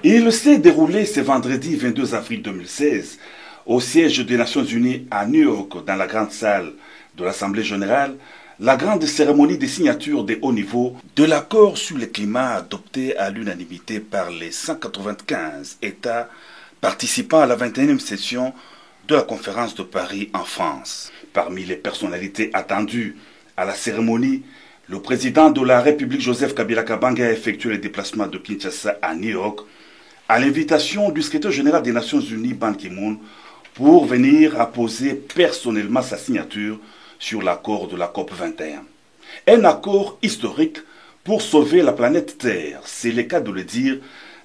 Il s'est déroulé ce vendredi 22 avril 2016 au siège des Nations Unies à New York, dans la grande salle de l'Assemblée générale, la grande cérémonie de signature de haut niveau de l'accord sur le climat adopté à l'unanimité par les 195 États participant à la 21e session de la conférence de Paris en France. Parmi les personnalités attendues à la cérémonie, le président de la République Joseph Kabila Kabange a effectué le déplacement de Kinshasa à New York à l'invitation du secrétaire général des Nations Unies Ban Ki-moon pour venir apposer personnellement sa signature sur l'accord de la COP 21. Un accord historique pour sauver la planète Terre, c'est le cas de le dire,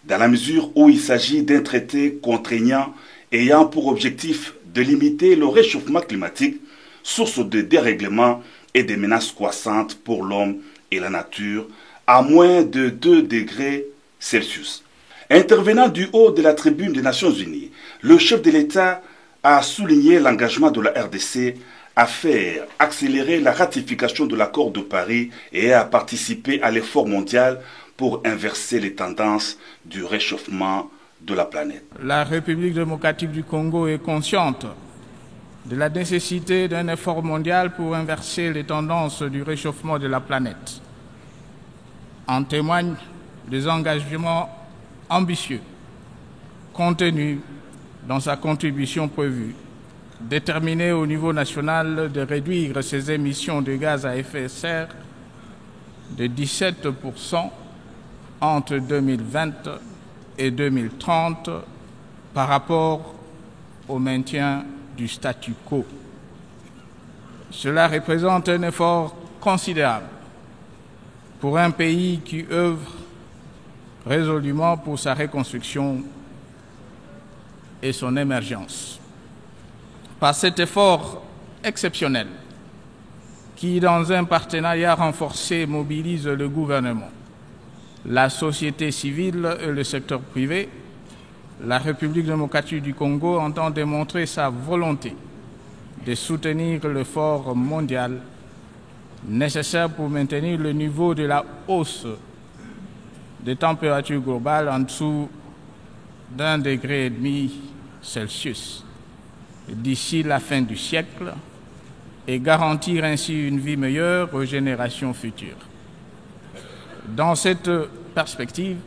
dans la mesure où il s'agit d'un traité contraignant ayant pour objectif de limiter le réchauffement climatique, source de dérèglement et de menaces croissantes pour l'homme et la nature, à moins de 2 degrés Celsius. Intervenant du haut de la tribune des Nations Unies, le chef de l'État a souligné l'engagement de la RDC à faire accélérer la ratification de l'accord de Paris et à participer à l'effort mondial pour inverser les tendances du réchauffement de la planète. La République démocratique du Congo est consciente de la nécessité d'un effort mondial pour inverser les tendances du réchauffement de la planète. En témoignent des engagements ambitieux contenus dans sa contribution prévue, déterminée au niveau national de réduire ses émissions de gaz à effet de serre de 17% entre 2020 et 2030 par rapport au maintien du statu quo. Cela représente un effort considérable pour un pays qui œuvre résolument pour sa reconstruction et son émergence. Par cet effort exceptionnel qui, dans un partenariat renforcé, mobilise le gouvernement, la société civile et le secteur privé, la République démocratique du Congo entend démontrer sa volonté de soutenir l'effort mondial nécessaire pour maintenir le niveau de la hausse des températures globales en dessous d'1,5 degré Celsius d'ici la fin du siècle et garantir ainsi une vie meilleure aux générations futures. Dans cette perspective,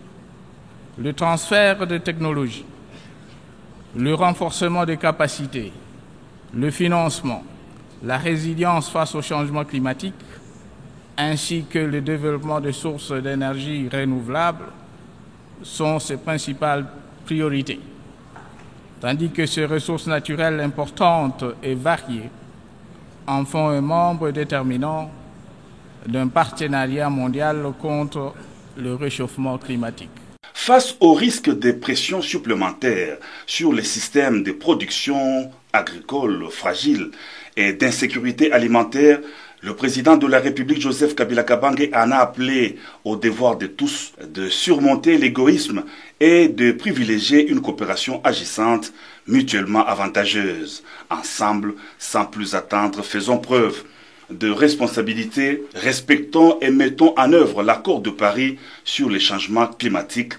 le transfert de technologies, le renforcement des capacités, le financement, la résilience face au changement climatique, ainsi que le développement de sources d'énergie renouvelables sont ses principales priorités, tandis que ces ressources naturelles importantes et variées en font un membre déterminant d'un partenariat mondial contre le réchauffement climatique. Face au risque de pression supplémentaire sur les systèmes de production agricole fragiles et d'insécurité alimentaire, le président de la République Joseph Kabila Kabange en a appelé au devoir de tous de surmonter l'égoïsme et de privilégier une coopération agissante, mutuellement avantageuse. Ensemble, sans plus attendre, faisons preuve de responsabilité, respectons et mettons en œuvre l'accord de Paris sur les changements climatiques.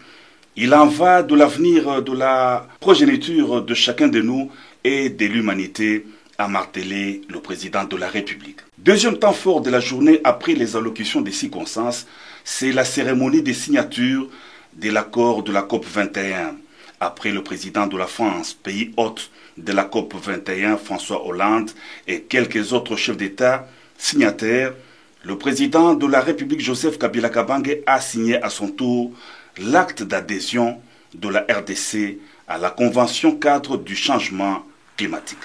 Il en va de l'avenir de la progéniture de chacun de nous et de l'humanité, a martelé le président de la République. Deuxième temps fort de la journée après les allocutions des circonstances, c'est la cérémonie des signatures de l'accord de la COP 21. Après le président de la France, pays hôte de la COP 21, François Hollande, et quelques autres chefs d'État signataires, le président de la République Joseph Kabila Kabange a signé à son tour l'acte d'adhésion de la RDC à la Convention cadre du changement climatique.